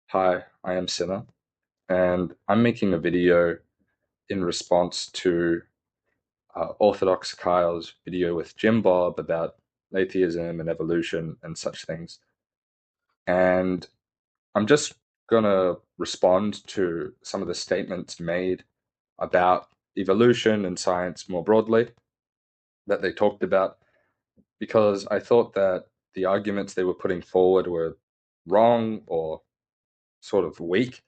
Hi, I am Sinner, and I'm making a video in response to Orthodox Kyle's video with Jimbob about atheism and evolution and such things. And I'm just gonna respond to some of the statements made about evolution and science more broadly that they talked about, because I thought that the arguments they were putting forward were wrong or sort of weak.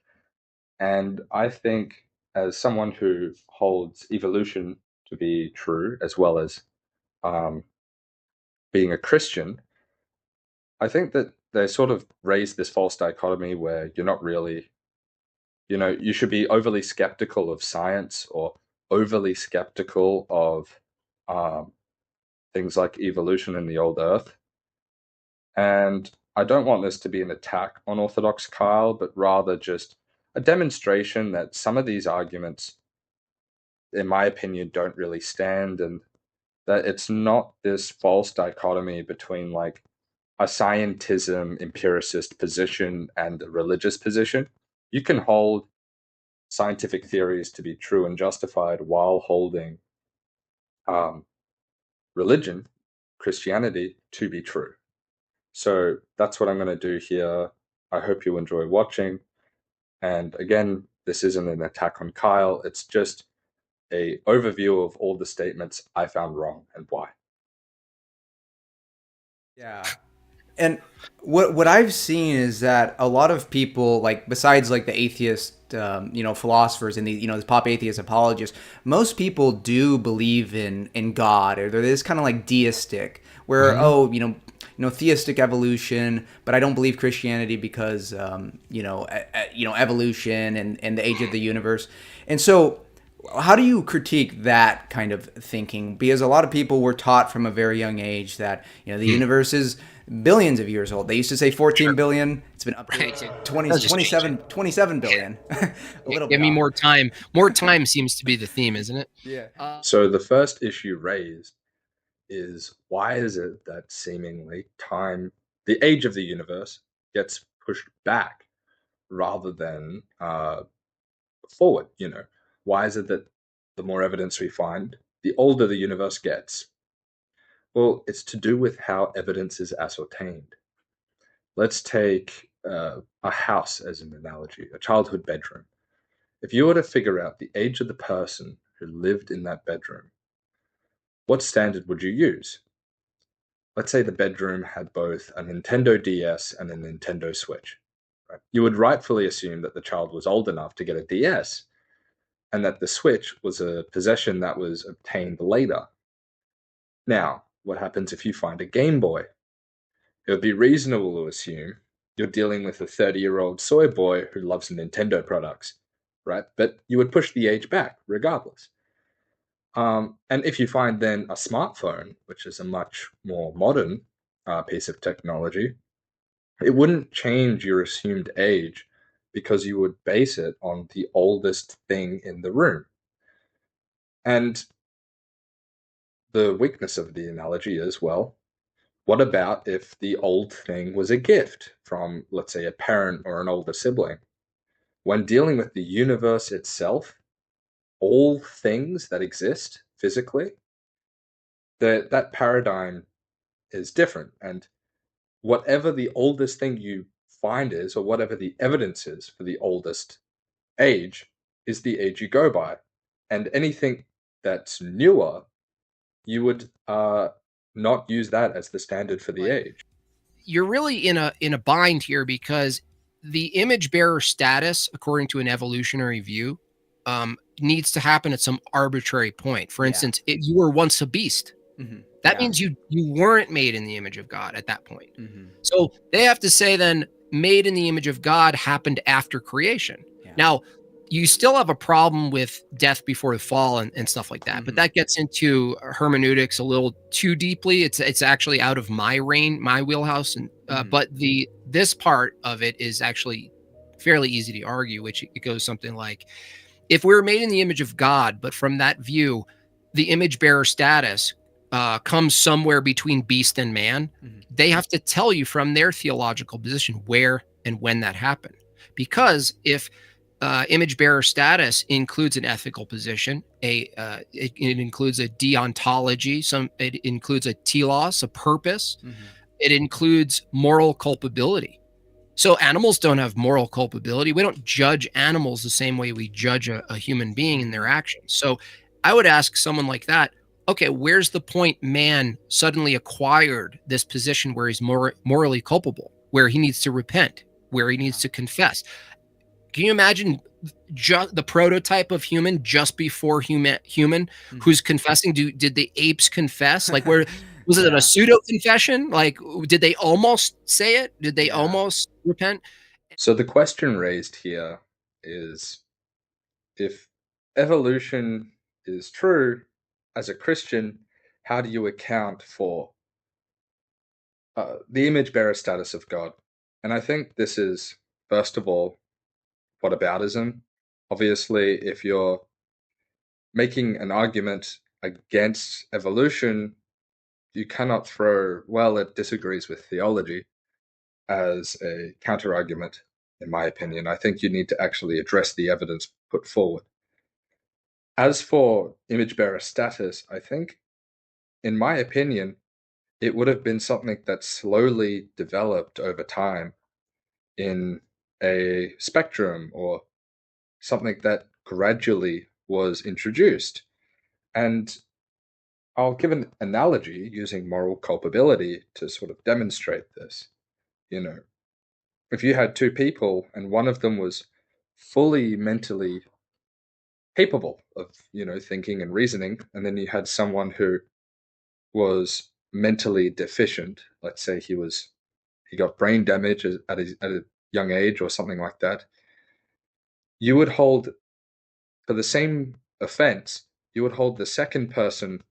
And I think, as someone who holds evolution to be true, as well as um, being a Christian, I think that they sort of raise this false dichotomy where you're not really, you should be overly skeptical of science or overly skeptical of um, things like evolution in the old earth. And I don't want this to be an attack on Orthodox Kyle, but rather just a demonstration that some of these arguments, in my opinion, don't really stand, and that it's not this false dichotomy between like a scientism empiricist position and a religious position. You can hold scientific theories to be true and justified while holding um, religion, Christianity, to be true. So that's what I'm going to do here. I hope you enjoy watching. And again, this isn't an attack on Kyle. It's just a overview of all the statements I found wrong and why. Yeah. And what I've seen is that a lot of people, like besides like the atheist, philosophers and the pop atheist apologists, most people do believe in God, or they're this kind of like deistic, where Mm-hmm. theistic evolution, but I don't believe Christianity because evolution and the age of the universe, and so. How do you critique that kind of thinking? Because a lot of people were taught from a very young age that the Hmm. universe is billions of years old. They used to say 14 Sure. billion. It's been updated Right. to It 20, does just change it. 27 billion. A little Give bit me off. more time. More time seems to be the theme, isn't it? Yeah. So the first issue raised is, why is it that seemingly time, the age of the universe, gets pushed back rather than forward? Why is it that the more evidence we find, the older the universe gets? Well, it's to do with how evidence is ascertained. Let's take a house as an analogy, a childhood bedroom. If you were to figure out the age of the person who lived in that bedroom, what standard would you use? Let's say the bedroom had both a Nintendo DS and a Nintendo Switch. Right? You would rightfully assume that the child was old enough to get a DS, and that the Switch was a possession that was obtained later. Now, what happens if you find a Game Boy? It would be reasonable to assume you're dealing with a 30-year-old soy boy who loves Nintendo products, right? But you would push the age back regardless. And if you find then a smartphone, which is a much more modern piece of technology, it wouldn't change your assumed age, because you would base it on the oldest thing in the room. And the weakness of the analogy is, well, what about if the old thing was a gift from, let's say, a parent or an older sibling? When dealing with the universe itself, all things that exist physically, that paradigm is different. And whatever the oldest thing you find is, or whatever the evidence is for the oldest age, is the age you go by. And anything that's newer, you would not use that as the standard for the But age. you're really in a bind here because the image bearer status, according to an evolutionary view, needs to happen at some arbitrary point. For Yeah. instance, if you were once a beast, that Yeah. means you weren't made in the image of God at that point. hmm So they have to say then made in the image of God happened after creation. Yeah. Now, you still have a problem with death before the fall and stuff like that, but hmm that gets into hermeneutics a little too deeply. It's actually out of my wheelhouse, and hmm but the this part of it is actually fairly easy to argue, which it goes something like, if we were made in the image of God, but from that view, the image bearer status comes somewhere between beast and man, hmm they have to tell you from their theological position where and when that happened. because if image bearer status includes an ethical position, it includes a deontology, it includes a telos, a purpose, Mm-hmm. it includes moral culpability. So animals don't have moral culpability. We don't judge animals the same way we judge a human being in their Mm-hmm. actions. So I would ask someone like that, okay, where's the point man suddenly acquired this position where he's morally culpable, where he needs to repent, where he needs Yeah. to confess? Can you imagine just the prototype of human just before human Mm-hmm. who's confessing? Did the apes confess? Like, where was it a Yeah. pseudo confession? Like, did they almost say it? Did they Yeah. almost repent? So the question raised here is, if evolution is true, as a Christian, how do you account for the image bearer status of God? And I think this is, first of all, whataboutism. Obviously, if you're making an argument against evolution, you cannot throw, well, it disagrees with theology as a counter argument, in my opinion. I think you need to actually address the evidence put forward. As for image bearer status, I think, in my opinion, it would have been something that slowly developed over time in a spectrum, or something that gradually was introduced. And I'll give an analogy using moral culpability to sort of demonstrate this. You know, if you had two people and one of them was fully mentally capable of, thinking and reasoning, and then you had someone who was mentally deficient, let's say he got brain damage at a young age or something like that, you would hold, for the same offense, you would hold the second person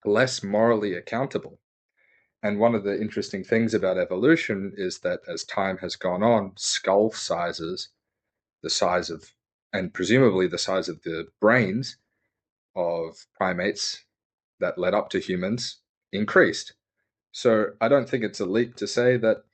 less morally accountable. And one of the interesting things about evolution is that as time has gone on, skull sizes, the size of, and presumably the size of the brains of primates that led up to humans, increased. So I don't think it's a leap to say that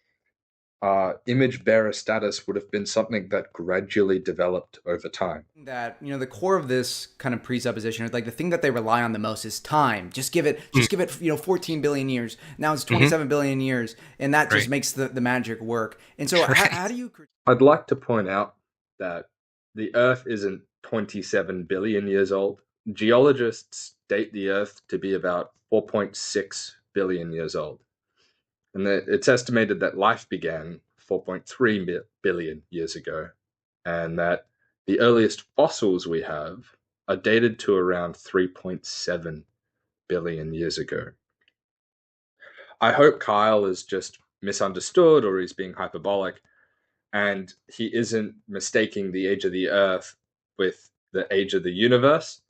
image bearer status would have been something that gradually developed over time. That the core of this kind of presupposition, or like the thing that they rely on the most, is time. Just give it 14 billion years. Now it's Mm-hmm. 27 billion years, and that just Right. makes the magic work. And so Right. how do you I'd like to point out that the Earth isn't 27 billion years old. Geologists date the Earth to be about 4.6 billion years old. And it's estimated that life began 4.3 billion years ago, and that the earliest fossils we have are dated to around 3.7 billion years ago. I hope Kyle is just misunderstood or he's being hyperbolic, and he isn't mistaking the age of the Earth with the age of the universe.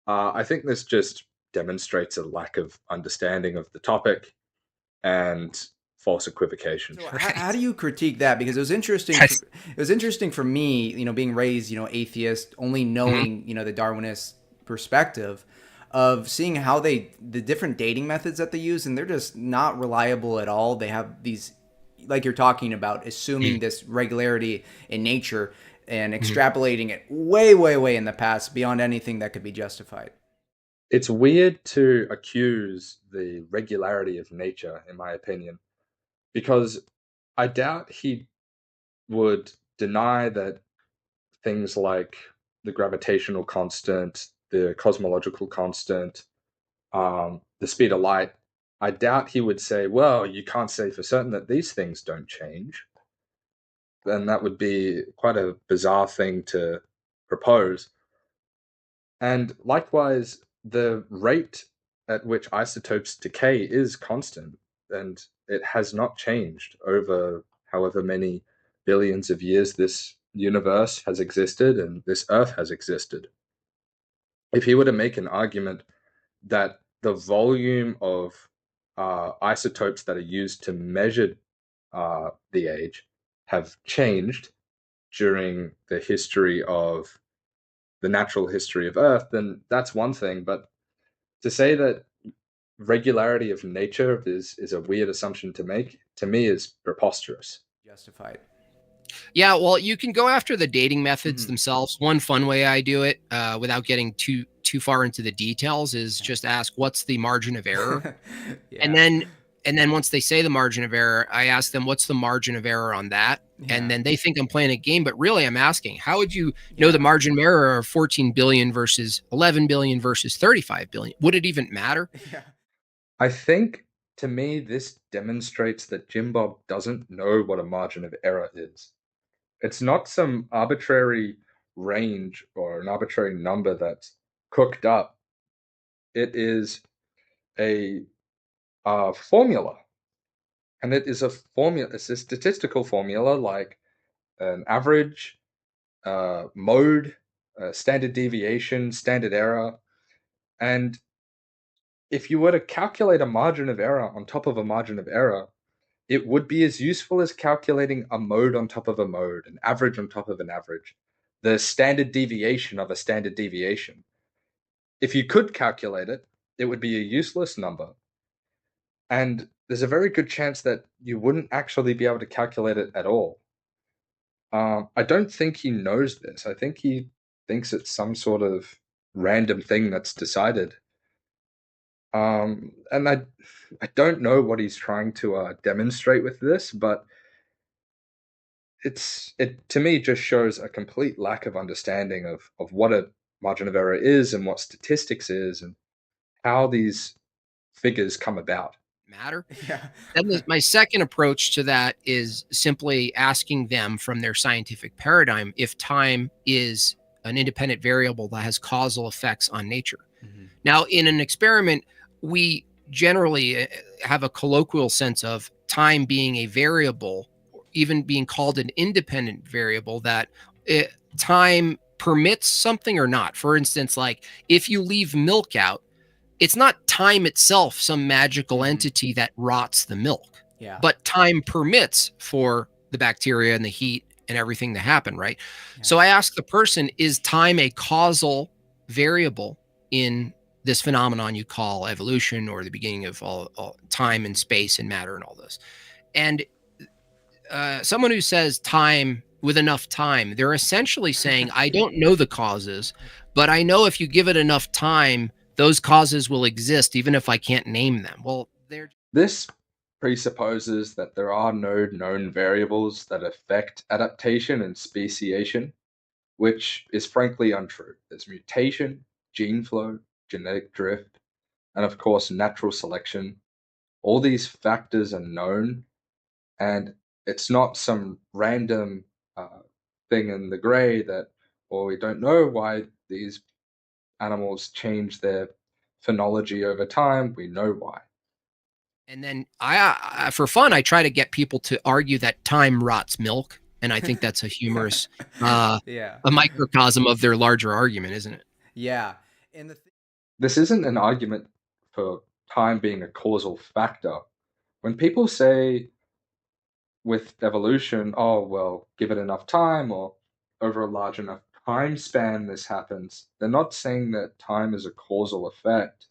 I think this just demonstrates a lack of understanding of the topic and false equivocation. So how Right. do you critique that? Because it was interesting. Yes. It was interesting for me, being raised, atheist, only Mm-hmm. knowing, the Darwinist perspective of seeing how the different dating methods that they use, and they're just not reliable at all. They have these, like you're talking about, assuming this regularity in nature and Mm-hmm. extrapolating it way, way, way in the past beyond anything that could be justified. It's weird to accuse the regularity of nature, in my opinion, because I doubt he would deny that things like the gravitational constant, the cosmological constant, the speed of light, I doubt he would say, well, you can't say for certain that these things don't change. Then that would be quite a bizarre thing to propose. And likewise, the rate at which isotopes decay is constant, and it has not changed over however many billions of years this universe has existed and this Earth has existed. If he were to make an argument that the volume of isotopes that are used to measure the age have changed during the history of the natural history of Earth, then that's one thing. But to say that regularity of nature is a weird assumption to make, to me, is preposterous. Justified. Yeah, well, you can go after the dating methods Hmm. themselves. One fun way I do it, without getting too far into the details, is just ask what's the margin of error, Yeah. and Yeah. then once they say the margin of error, I ask them what's the margin of error on that, and Yeah. then they think I'm playing a game, but really I'm asking how would you know the Yeah. margin of error of 14 billion versus 11 billion versus 35 billion? Would it even matter? Yeah. I think to me this demonstrates that Jimbob doesn't know what a margin of error is. It's not some arbitrary range or an arbitrary number that's cooked up. It is a formula, and it is a formula. It's a statistical formula like an average, mode, standard deviation, standard error, and if you were to calculate a margin of error on top of a margin of error, it would be as useful as calculating a mode on top of a mode, an average on top of an average, the standard deviation of a standard deviation. If you could calculate it, it would be a useless number. And there's a very good chance that you wouldn't actually be able to calculate it at all. I don't think he knows this. I think he thinks it's some sort of random thing that's decided. And I don't know what he's trying to demonstrate with this, but it to me just shows a complete lack of understanding of what a margin of error is and what statistics is and how these figures come about. Matter? Yeah. Then my second approach to that is simply asking them from their scientific paradigm if time is an independent variable that has causal effects on nature. Hmm. Now, in an experiment, we generally have a colloquial sense of time being a variable, even being called an independent variable, that time permits something or not. For instance, like if you leave milk out, it's not time itself, some magical Hmm. entity that rots the milk, Yeah. but time permits for the bacteria and the heat and everything to happen, right? Yeah. So I ask the person, is time a causal variable in this phenomenon you call evolution, or the beginning of all time and space and matter and all this? And someone who says time with enough time, they're essentially saying, I don't know the causes, but I know if you give it enough time, those causes will exist, even if I can't name them. Well, they're This presupposes that there are no known variables that affect adaptation and speciation, which is frankly untrue. There's mutation, gene flow, genetic drift, and of course, natural selection. All these factors are known, and it's not some random thing in the gray that, or we don't know why these animals change their phenology over time. We know why. and then for fun, I try to get people to argue that time rots milk, and I think that's a humorous, uh, Yeah. a microcosm of their larger argument, isn't it? Yeah. And This isn't an argument for time being a causal factor. When people say with evolution, oh, well, give it enough time or over a large enough time span, this happens, they're not saying that time is a causal effect.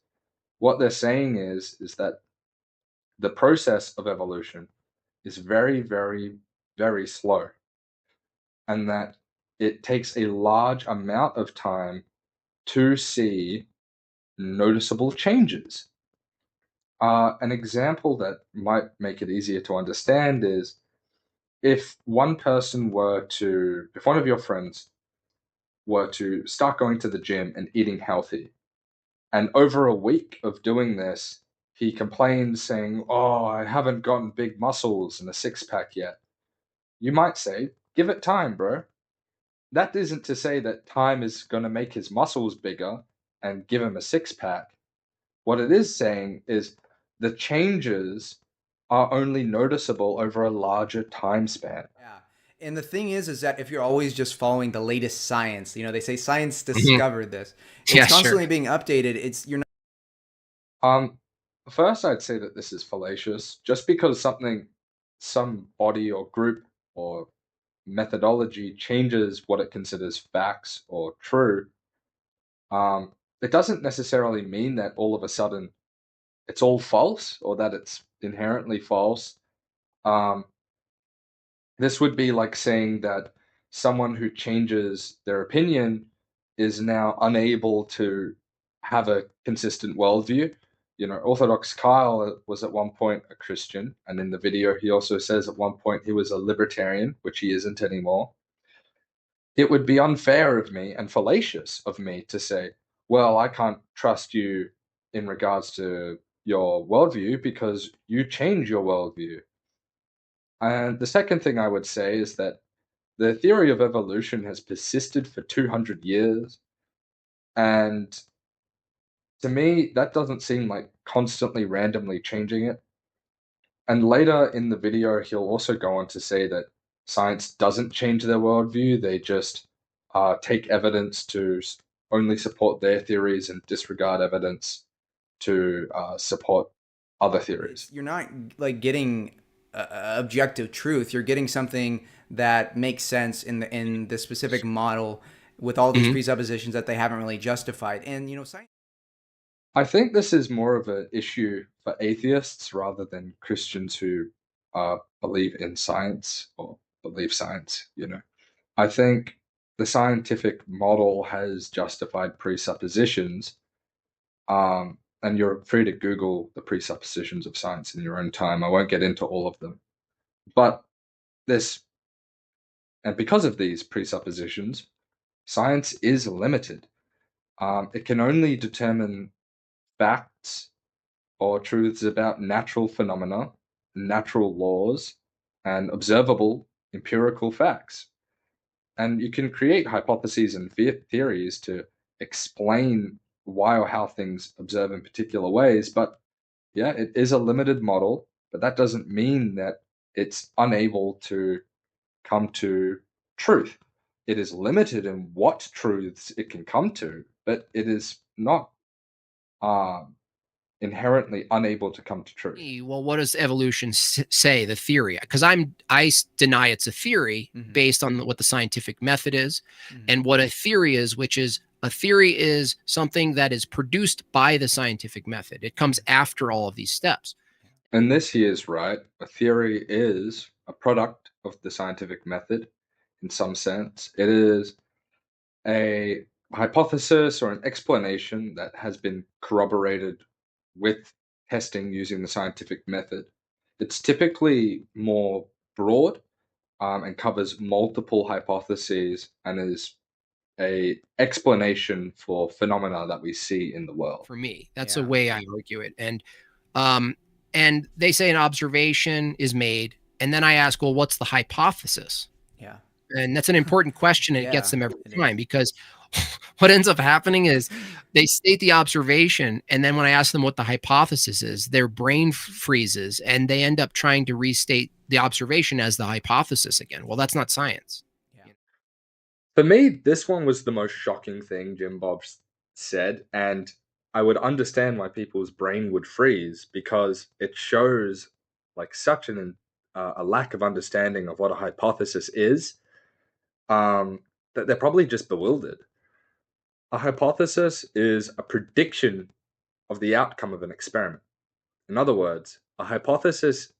What they're saying is that the process of evolution is very, very, very slow, and that it takes a large amount of time to see noticeable changes. An example that might make it easier to understand is if if one of your friends were to start going to the gym and eating healthy, and over a week of doing this, he complains saying, oh, I haven't gotten big muscles and a six pack yet. You might say, give it time, bro. That isn't to say that time is going to make his muscles bigger and give him a six pack. What it is saying is the changes are only noticeable over a larger time span. yeah. And the thing is that if you're always just following the latest science, they say science Mhm. discovered this. It's Yeah, sure. constantly being updated. It's you're not. Um, First, I'd say that this is fallacious. Just because some body or group or methodology changes what it considers facts or true, um, it doesn't necessarily mean that all of a sudden it's all false or that it's inherently false. Um, This would be like saying that someone who changes their opinion is now unable to have a consistent worldview. You know, Orthodox Kyle was at one point a Christian, and in the video, he also says at one point he was a libertarian, which he isn't anymore. It would be unfair of me and fallacious of me to say, well, I can't trust you in regards to your worldview because you change your worldview. And the second thing I would say is that the theory of evolution has persisted for 200 years. And to me, that doesn't seem like constantly randomly changing it. And later in the video, he'll also go on to say that science doesn't change their worldview. They just take evidence to only support their theories and disregard evidence to support other theories. You're not like getting objective truth. You're getting something that makes sense in the specific model with all these Mhm. presuppositions that they haven't really justified. And science. I think this is more of an issue for atheists rather than Christians who believe in science or believe science, you know. I think the scientific model has justified presuppositions, and you're free to Google the presuppositions of science in your own time. I won't get into all of them. But this, and because of these presuppositions, science is limited. It can only determine facts or truths about natural phenomena, natural laws, and observable empirical facts. And you can create hypotheses and theories to explain why or how things observe in particular ways. But yeah, it is a limited model, but that doesn't mean that it's unable to come to truth. It is limited in what truths it can come to, but it is not um, inherently unable to come to truth. Well, what does evolution say, the theory? Because I deny it's a theory based on what the scientific method is and what a theory is, which is a theory is something that is produced by the scientific method. It comes after all of these steps. And this he is right. A theory is a product of the scientific method in some sense. It is a hypothesis or an explanation that has been corroborated with testing using the scientific method. It's typically more broad and covers multiple hypotheses and is a explanation for phenomena that we see in the world. For me, that's a way I argue it. Um, and they say an observation is made, and then I ask, well, what's the hypothesis? Yeah. And that's an important question, and it gets them every it time is. because what ends up happening is they state the observation, and then when I ask them what the hypothesis is, their brain freezes, and they end up trying to restate the observation as the hypothesis again. Well, that's not science. Yeah. For me, this one was the most shocking thing Jimbob said, and I would understand why people's brain would freeze because it shows like such a lack of understanding of what a hypothesis is, that they're probably just bewildered. A hypothesis is a prediction of the outcome of an experiment. In other words, a hypothesis,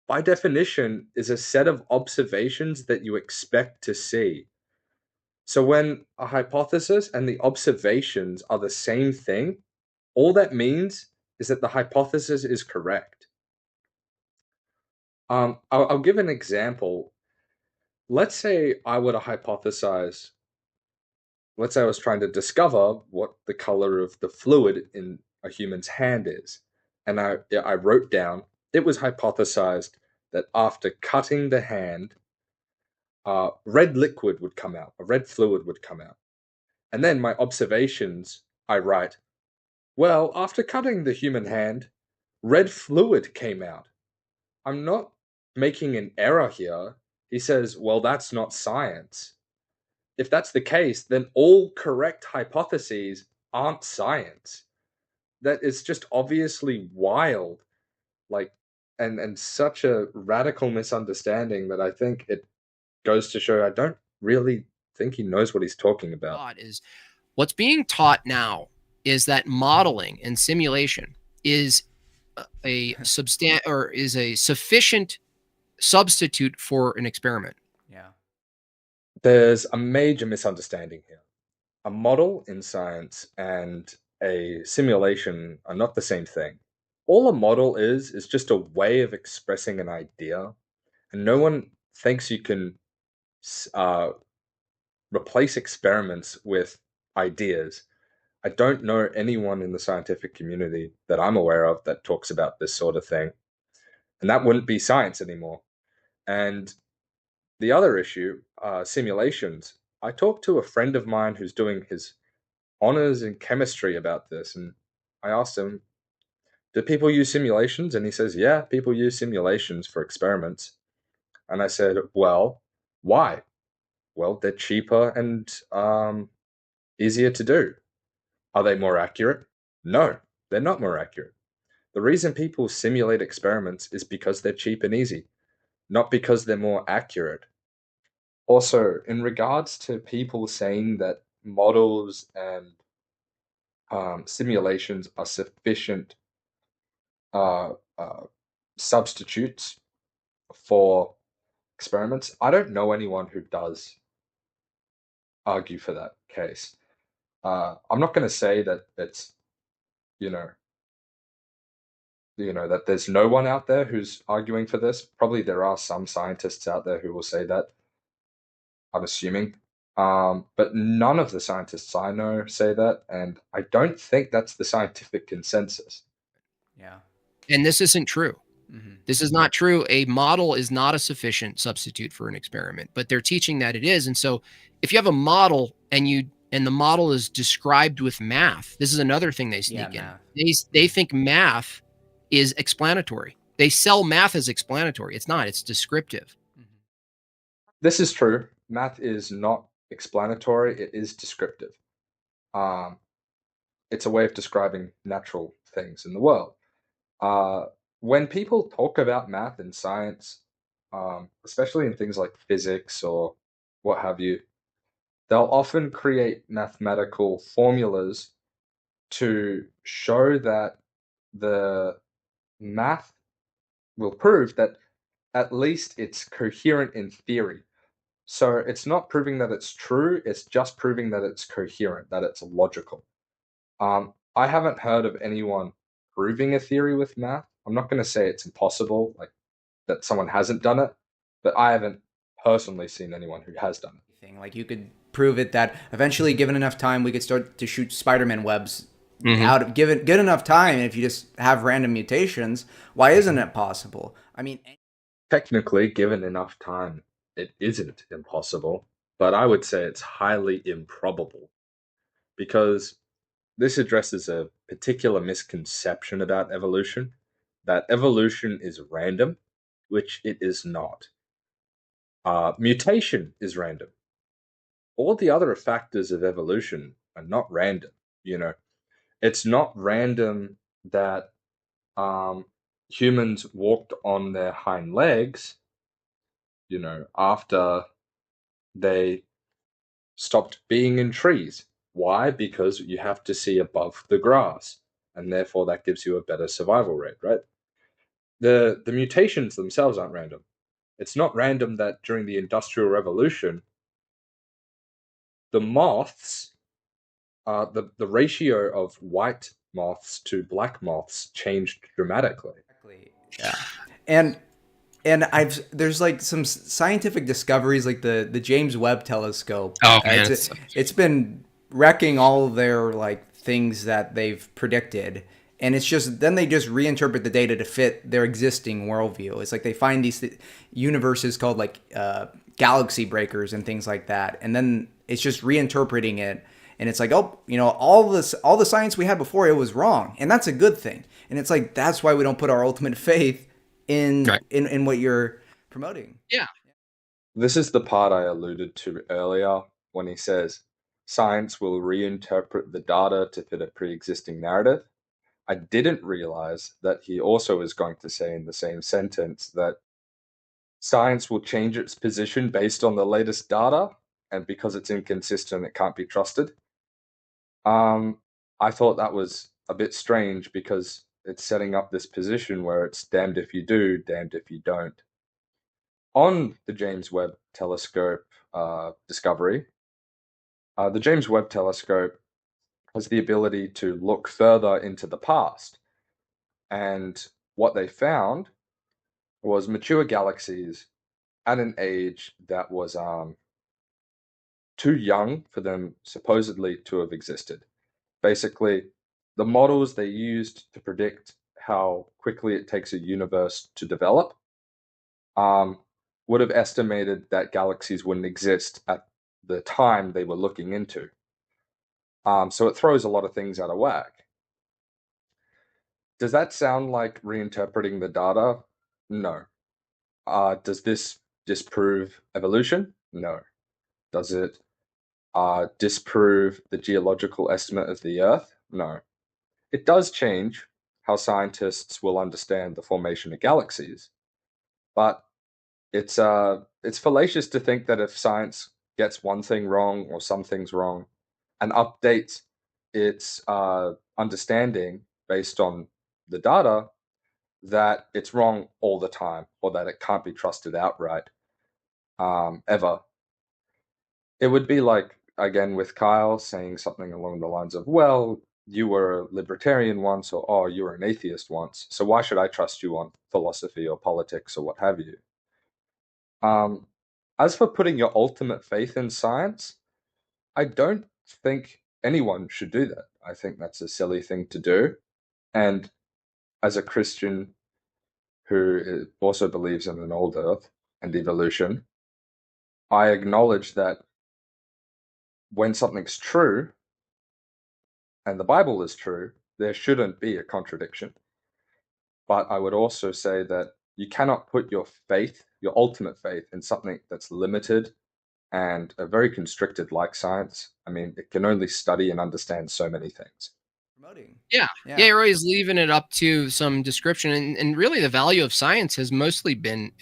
by definition, is a set of observations that you expect to see. So when a hypothesis and the observations are the same thing, all that means is that the hypothesis is correct. I'll give an example. Let's say I were to hypothesize, let's say I was trying to discover what the color of the fluid in a human's hand is. And I wrote down, it was hypothesized that after cutting the hand, red liquid would come out, a red fluid would come out. And then my observations, I write, well, after cutting the human hand, red fluid came out. I'm not making an error here. He says, well, that's not science. If that's the case, then all correct hypotheses aren't science. That is just obviously wild, like, and such a radical misunderstanding that I think it goes to show I don't really think he knows what he's talking about. Is what's being taught now is that modeling and simulation is a sufficient substitute for an experiment. Yeah. There's a major misunderstanding here. A model in science and a simulation are not the same thing. All a model is just a way of expressing an idea, and no one thinks you can uh, replace experiments with ideas. I don't know anyone in the scientific community that I'm aware of that talks about this sort of thing, and that wouldn't be science anymore. And the other issue, simulations. I talked to a friend of mine who's doing his honors in chemistry about this, and I asked him, "Do people use simulations?" And he says, "Yeah, people use simulations for experiments." And I said, "Well, why?" "Well, they're cheaper and easier to do." "Are they more accurate?" "No, they're not more accurate." The reason people simulate experiments is because they're cheap and easy, not because they're more accurate. Also, in regards to people saying that models and simulations are sufficient uh, uh, substitutes for experiments, I don't know anyone who does argue for that case. I'm not going to say that it's you know that there's no one out there who's arguing for this. Probably there are some scientists out there who will say that. I'm assuming. But none of the scientists I know say that, and I don't think that's the scientific consensus. Yeah. And this isn't true. Hmm. This is not true. A model is not a sufficient substitute for an experiment, but they're teaching that it is. And so if you have a model and the model is described with math, this is another thing they Yeah, sneak in. math. They think math is explanatory. They sell math as explanatory. It's not, it's descriptive. Hmm. This is true. Math is not explanatory, it is descriptive. Um, it's a way of describing natural things in the world. Uh, when people talk about math and science, especially in things like physics or what have you, they'll often create mathematical formulas to show that the math will prove that at least it's coherent in theory. So it's not proving that it's true, it's just proving that it's coherent, that it's logical. I haven't heard of anyone proving a theory with math. I'm not going to say it's impossible, like that someone hasn't done it, but I haven't personally seen anyone who has done it. Thing. Like you could prove it that eventually, given enough time, we could start to shoot Spider-Man webs Mhm. out of given good enough time. And if you just have random mutations, why isn't it possible? I mean, Technically, given enough time, it isn't impossible, but I would say it's highly improbable because this addresses a particular misconception about evolution, that evolution is random, which it is not. Mutation is random. All the other factors of evolution are not random. You know, it's not random that um, humans walked on their hind legs, after they stopped being in trees. Why? Because you have to see above the grass, and therefore that gives you a better survival rate, right? The mutations themselves aren't random. It's not random that during the Industrial Revolution, the moths, the ratio of white moths to black moths changed dramatically. exactly. Yeah, and I've there's like some scientific discoveries like the James Webb Telescope. Oh man, It's it's been wrecking all of their like things that they've predicted, and it's just then they just reinterpret the data to fit their existing worldview. It's like they find these universes called like galaxy breakers and things like that, and then it's just reinterpreting it. And it's like, oh, all the science we had before, it was wrong, and that's a good thing. And it's like that's why we don't put our ultimate faith in right. in what you're promoting. Yeah. This is the part I alluded to earlier when he says science will reinterpret the data to fit a pre existing narrative. I didn't realize that he also is going to say in the same sentence that science will change its position based on the latest data, and because it's inconsistent, it can't be trusted. Um, I thought that was a bit strange because it's setting up this position where it's damned if you do, damned if you don't. On the James Webb Telescope discovery, the James Webb Telescope has the ability to look further into the past. And what they found was mature galaxies at an age that was too young for them supposedly to have existed. Basically, the models they used to predict how quickly it takes a universe to develop um, would have estimated that galaxies wouldn't exist at the time they were looking into. So it throws a lot of things out of whack. Does that sound like reinterpreting the data? No. Does this disprove evolution? No. Does it disprove the geological estimate of the Earth? No. It does change how scientists will understand the formation of galaxies, but it's fallacious to think that if science gets one thing wrong or some things wrong and updates its understanding based on the data, that it's wrong all the time or that it can't be trusted outright ever. It would be like, again, with Kyle saying something along the lines of, well, you were a libertarian once, or oh, you were an atheist once, so why should I trust you on philosophy or politics or what have you? Um, as for putting your ultimate faith in science, I don't think anyone should do that. I think that's a silly thing to do. And as a Christian who also believes in an old earth and evolution, I acknowledge that when something's true and the Bible is true, there shouldn't be a contradiction. But I would also say that you cannot put your faith, your ultimate faith, in something that's limited and very constricted like science. I mean, it can only study and understand so many things. Promoting. Yeah. Yeah, Yeah. you're always leaving it up to some description. And really, the value of science has mostly been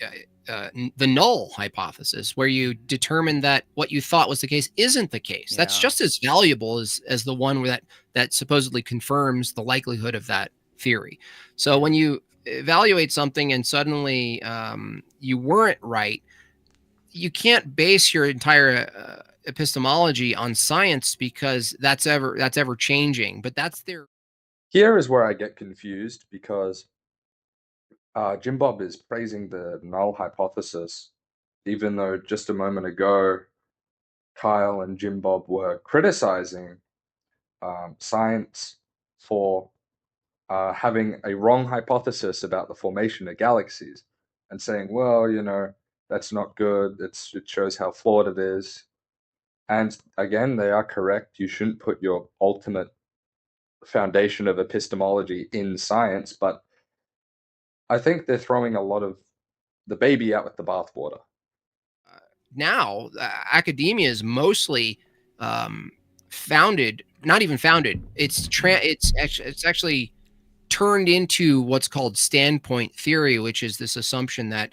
the null hypothesis, where you determine that what you thought was the case isn't the case. That's Yeah. just as valuable as the one that supposedly confirms the likelihood of that theory. So when you evaluate something and suddenly you weren't right, you can't base your entire epistemology on science because that's ever changing. But that's their Here is where I get confused because Jimbob is praising the null hypothesis, even though just a moment ago Kyle and Jimbob were criticizing science for having a wrong hypothesis about the formation of galaxies and saying, well, that's not good. It shows how flawed it is. And again, they are correct. You shouldn't put your ultimate foundation of epistemology in science, but I think they're throwing a lot of the baby out with the bathwater. now academia is mostly um, founded, not even founded. It's actually turned into what's called standpoint theory, which is this assumption that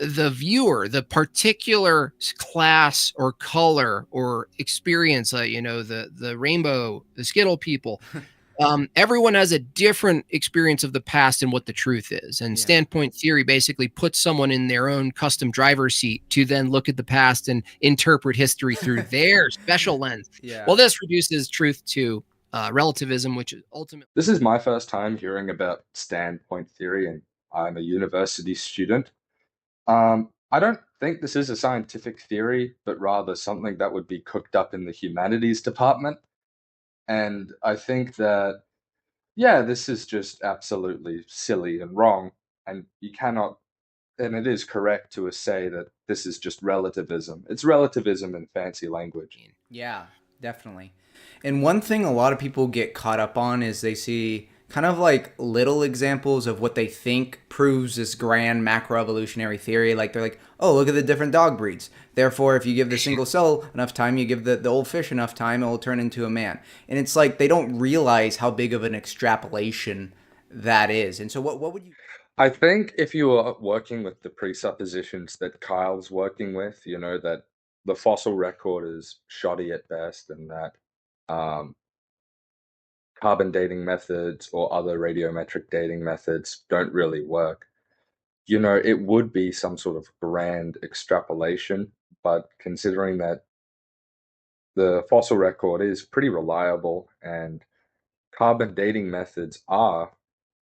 the viewer, the particular class or color or experience, the rainbow, the Skittle people, everyone has a different experience of the past and what the truth is. And Yeah. standpoint theory basically puts someone in their own custom driver's seat to then look at the past and interpret history through their special lens. Well, Yeah. this reduces truth to relativism, which is ultimately. This is my first time hearing about standpoint theory, and I'm a university student. I don't think this is a scientific theory, but rather something that would be cooked up in the humanities department. And I think that, yeah, this is just absolutely silly and wrong. And you cannot, and it is correct to say that this is just relativism. It's relativism in fancy language. Yeah, definitely. And one thing a lot of people get caught up on is they see kind of like little examples of what they think proves this grand macroevolutionary theory. Like they're like, oh, look at the different dog breeds. Therefore, if you give the single cell enough time, you give the old fish enough time, it will turn into a man. And it's like they don't realize how big of an extrapolation that is. And so, what would you? I think if you are working with the presuppositions that Kyle's working with, that the fossil record is shoddy at best and that um, carbon dating methods or other radiometric dating methods don't really work. it would be some sort of grand extrapolation, but considering that the fossil record is pretty reliable and carbon dating methods are,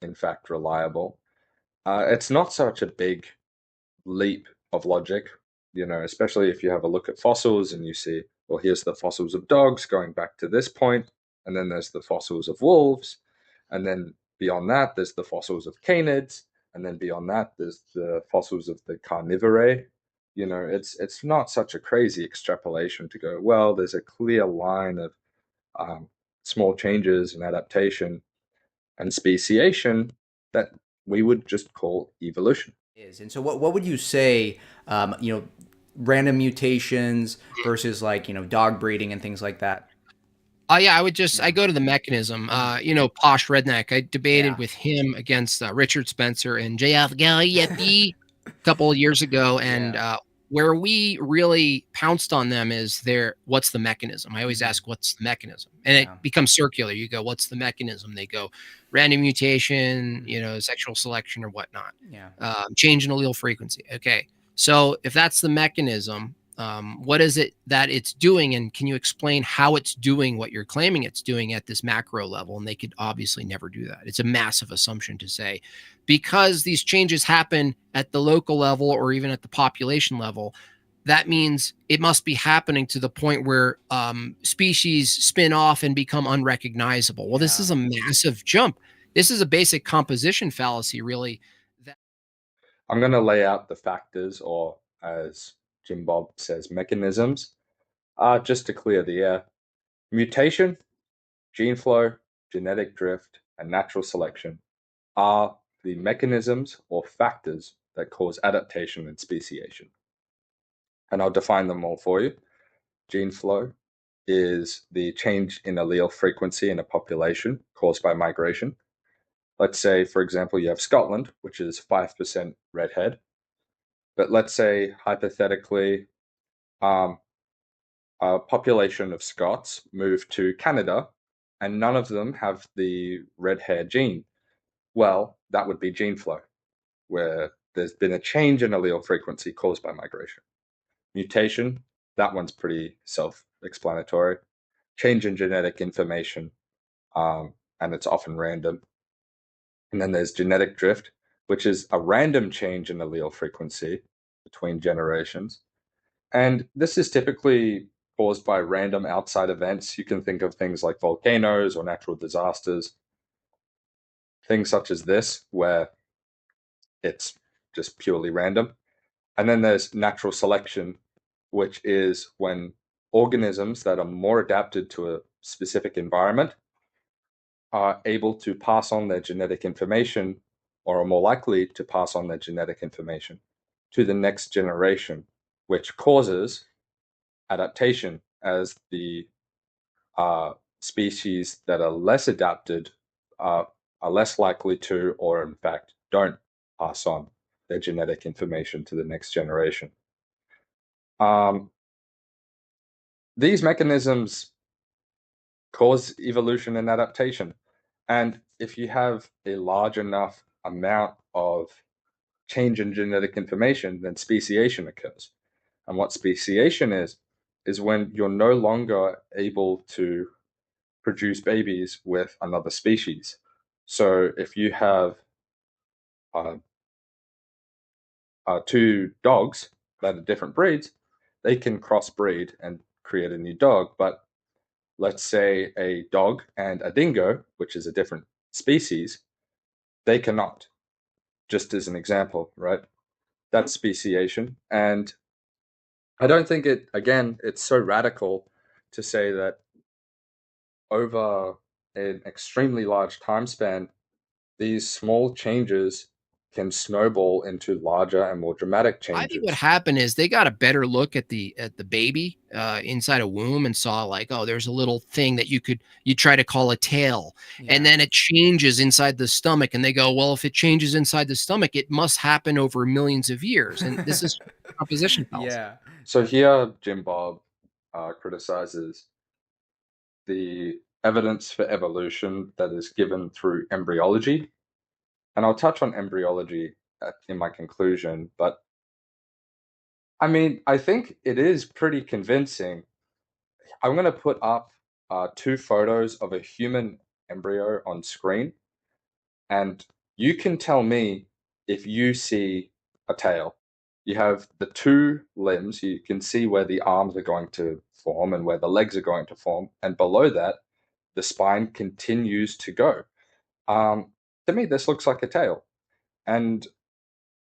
in fact, reliable, it's not such a big leap of logic, especially if you have a look at fossils and you see, well, here's the fossils of dogs going back to this point, and then there's the fossils of wolves, and then beyond that, there's the fossils of canids, and then beyond that, there's the fossils of the carnivore. It's not such a crazy extrapolation to go, well, there's a clear line of um, small changes and adaptation and speciation that we would just call evolution. Is. And so what would you say, random mutations versus like, dog breeding and things like that? Yeah, I Yeah. go to the mechanism. Mhm. Posh Redneck. I debated Yeah. with him against Richard Spencer and J.F. Galliepi a couple of years ago, and Yeah. where we really pounced on them is what's the mechanism? I always Mhm. ask, what's the mechanism? And it Yeah. becomes circular. You go, what's the mechanism? They go, random mutation, Mhm. sexual selection or whatnot, Yeah. change in allele frequency. Okay, so if that's the mechanism, what is it that it's doing, and can you explain how it's doing what you're claiming it's doing at this macro level? And they could obviously never do that. It's a massive assumption to say, because these changes happen at the local level or even at the population level, that means it must be happening to the point where species spin off and become unrecognizable. Well, this Yeah. is a massive jump. This is a basic composition fallacy, really. That I'm going to lay out the factors, or as Jimbob says, mechanisms, just to clear the air. Mutation, gene flow, genetic drift, and natural selection are the mechanisms or factors that cause adaptation and speciation. And I'll define them all for you. Gene flow is the change in allele frequency in a population caused by migration. Let's say, for example, you have Scotland, which is 5% redhead. But let's say, hypothetically, um, a population of Scots move to Canada and none of them have the red hair gene. Well, that would be gene flow, where there's been a change in allele frequency caused by migration. Mutation, that one's pretty self explanatory. Change in genetic information, and it's often random. And then there's genetic drift, which is a random change in allele frequency between generations. And this is typically caused by random outside events. You can think of things like volcanoes or natural disasters, things such as this, where it's just purely random. And then there's natural selection, which is when organisms that are more adapted to a specific environment are able to pass on their genetic information, or are more likely to pass on their genetic information to the next generation, which causes adaptation as the species that are less adapted are less likely to, or in fact, don't pass on their genetic information to the next generation. Um, these mechanisms cause evolution and adaptation. And if you have a large enough amount of change in genetic information, then speciation occurs. And what speciation is when you're no longer able to produce babies with another species. So if you have uh, two dogs that are different breeds, they can crossbreed and create a new dog. But let's say a dog and a dingo, which is a different species, they cannot. Just as an example, right? That's speciation. And I don't think it's so radical to say that over an extremely large time span, these small changes can snowball into larger and more dramatic I think what changes. happened is they got a better look at the baby inside a womb and saw like, oh, there's a little thing that you try to call a tail, and Yeah. then it changes inside the stomach, and they go, well, if it changes inside the stomach, it must happen over millions of years, and this is composition fallacy. Yeah. So here, Jim Bob criticizes the evidence for evolution that is given through embryology. And I'll touch on embryology in my conclusion, but I mean, I think it is pretty convincing. I'm going to put up two photos of a human embryo on screen, and you can tell me if you see a tail. You have the two limbs, you can see where the arms are going to form and where the legs are going to form, and below that, the spine continues to go. Um, to me, this looks like a tail. And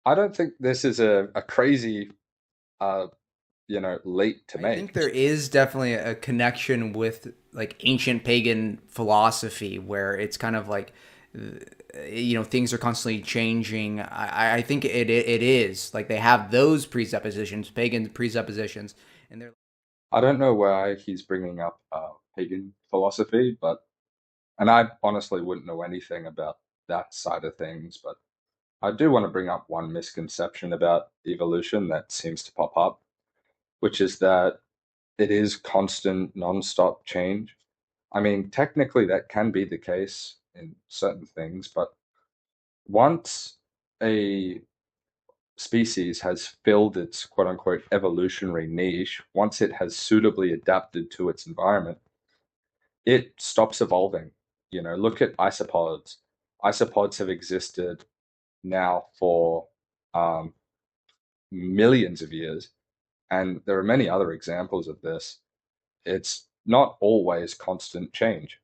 I don't think this is a crazy, uh, leap to I think make. there is definitely a connection with like ancient pagan philosophy where it's kind of like things are constantly changing. I think it is like they have those presuppositions, pagan presuppositions, and they're I don't know why he's bringing up pagan philosophy, but and I honestly wouldn't know anything about that side of things, but I do want to bring up one misconception about evolution that seems to pop up, which is that it is constant, non-stop change. I mean, technically that can be the case in certain things, but once a species has filled its quote unquote evolutionary niche, once it has suitably adapted to its environment, it stops evolving. Look at isopods. Isopods have existed now for um, millions of years, and there are many other examples of this. It's not always constant change.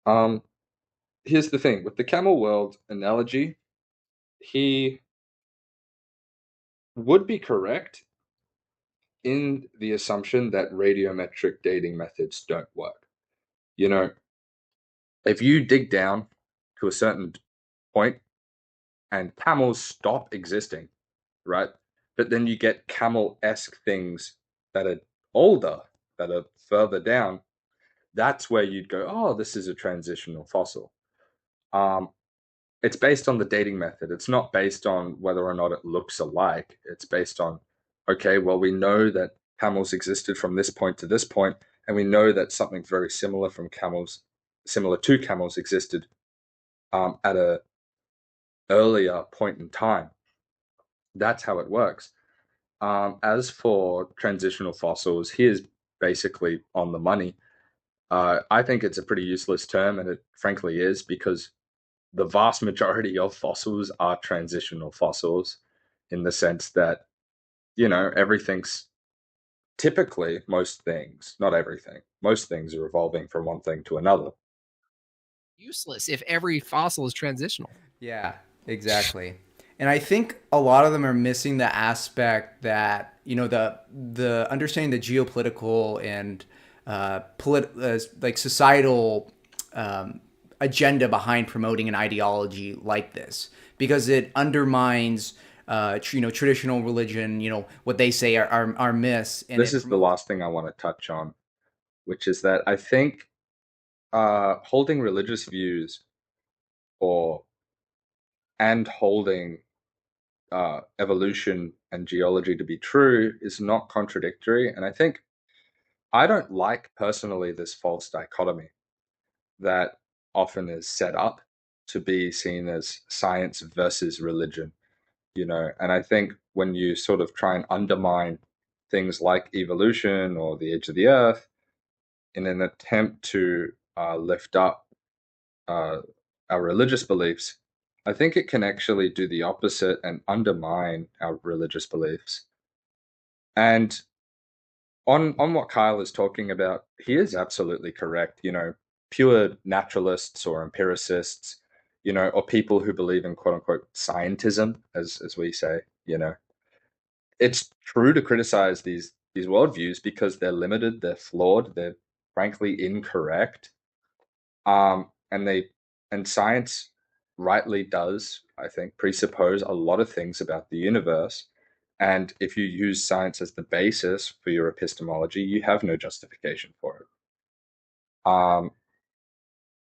Um, Here's the thing with the camel world analogy, he would be correct in the assumption that radiometric dating methods don't work. You know, if you dig down to a certain point and camels stop existing, right? But then you get camel-esque things that are older, that are further down. That's where you'd go, oh, this is a transitional fossil. Um, it's based on the dating method. It's not based on whether or not it looks alike. It's based on, okay, well, we know that camels existed from this point to this point, and we know that something very similar to camels, existed at a earlier point in time. That's how it works. As for transitional fossils, he is basically on the money. I think it's a pretty useless term, and it frankly is because the vast majority of fossils are transitional fossils in the sense that, everything's typically most things, not everything, most things are evolving from one thing to another. Useless if every fossil is transitional. Yeah, exactly. And I think a lot of them are missing the aspect that the understanding the geopolitical and like societal agenda behind promoting an ideology like this, because it undermines traditional religion, what they say are myths, and This it is the promotes. last thing I want to touch on, which is that I think holding religious views or and holding evolution and geology to be true is not contradictory. And I think I don't like personally this false dichotomy that often is set up to be seen as science versus religion, And I think when you sort of try and undermine things like evolution or the age of the earth in an attempt to lift up uh, our religious beliefs, I think it can actually do the opposite and undermine our religious beliefs. And on what Kyle is talking about, he is absolutely correct. Pure naturalists or empiricists, or people who believe in quote unquote scientism, as we say, it's true to criticize these worldviews because they're limited, they're flawed, they're frankly incorrect. And science rightly does, I think, presuppose a lot of things about the universe. And if you use science as the basis for your epistemology, you have no justification for it.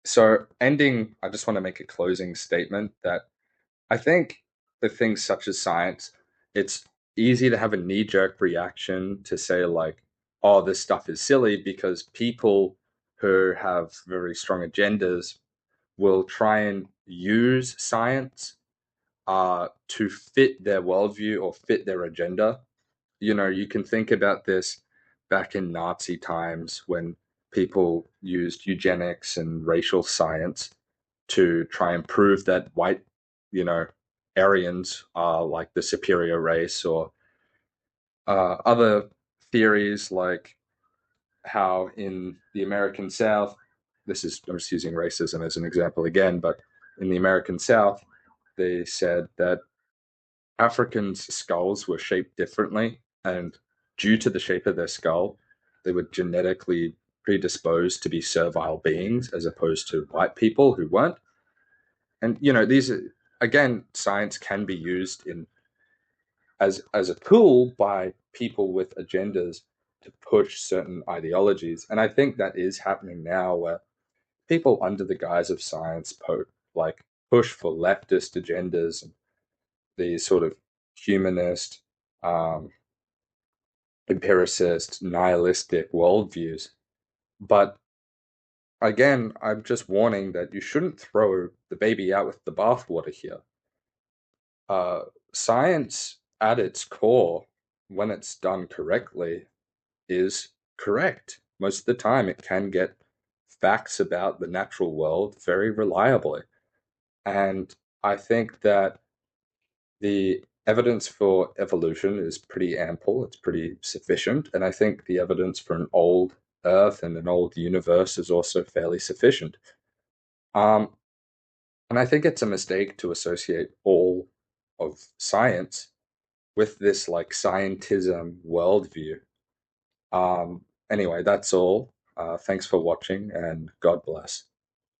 So ending, I just want to make a closing statement that I think with things such as science, it's easy to have a knee-jerk reaction to say like, oh, this stuff is silly because people who have very strong agendas will try and use science to fit their worldview or fit their agenda. You can think about this back in Nazi times when people used eugenics and racial science to try and prove that white, you know, Aryans are like the superior race, or other theories like how in the American South, I'm just using racism as an example again, but in the American South, they said that Africans' skulls were shaped differently, and due to the shape of their skull, they were genetically predisposed to be servile beings as opposed to white people who weren't. And these again, science can be used in as a tool by people with agendas to push certain ideologies. And I think that is happening now, where people under the guise of science like push for leftist agendas and these sort of humanist, um, empiricist, nihilistic worldviews. But again, I'm just warning that you shouldn't throw the baby out with the bathwater here. Uh, Science, at its core, when it's done correctly, is correct. Most of the time, it can get facts about the natural world very reliably. And I think that the evidence for evolution is pretty ample, it's pretty sufficient. And I think the evidence for an old Earth and an old universe is also fairly sufficient. Um, and I think it's a mistake to associate all of science with this like scientism worldview. Anyway, that's all. Thanks for watching and God bless.